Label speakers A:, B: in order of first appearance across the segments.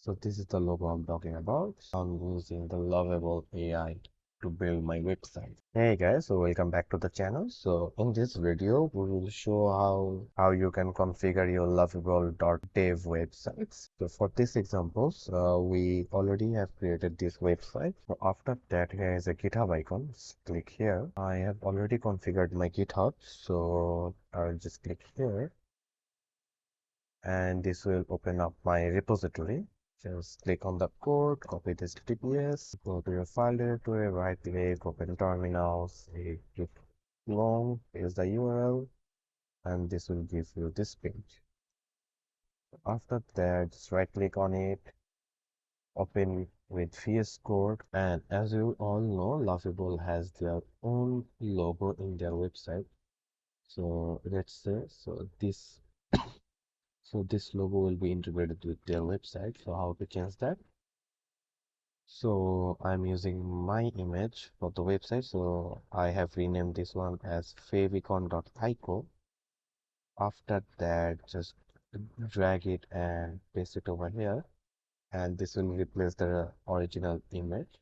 A: So this is the logo I'm talking about. I'm using the Lovable AI to build my website. Hey guys, so welcome back to the channel. So in this video, we will show how you can configure your lovable.dev websites. So for this examples, we already have created this website. So after that, here is a GitHub icon. Just click here. I have already configured my GitHub, so I'll just click here, and this will open up my repository. Just click on the code, copy this HTTPS, go to your file directory, right click, open terminal, say git clone, paste the URL, and this will give you this page. After that, just right click on it, open with VS Code, and as you all know, Lovable has their own logo in their website. So let's say, this logo will be integrated with their website. So how to change that? So I'm using my image for the website. So I have renamed this one as favicon.ico. After that, just drag it and paste it over here, and this will replace the original image.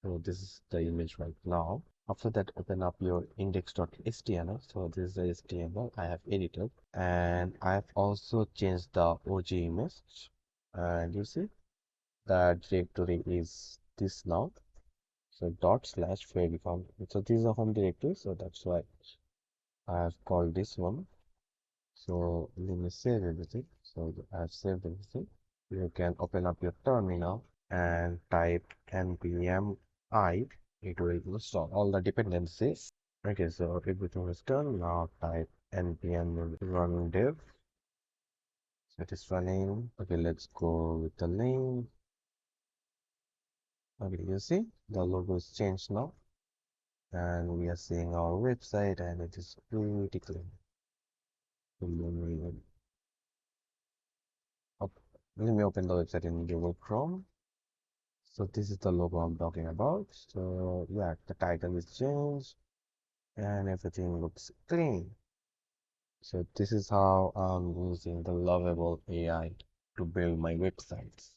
A: So this is the image right now. After that, open up your index.html. So this is the HTML I have edited, and I've also changed the OG image. And you see the directory is this now. So /favicon. So this is a home directory, so that's why I have called this one. So let me save everything. So I have saved everything. You can open up your terminal and type npm I. It will install all the dependencies. Okay, so everything is done. Now type npm run dev. So it is running. Okay, let's go with the name. Okay, you see the logo is changed now, and we are seeing our website, and it is pretty clean. Let me open the website in Google Chrome. So this is the logo I'm talking about. So yeah, the title is changed and everything looks clean. So this is how I'm using the Lovable AI to build my websites.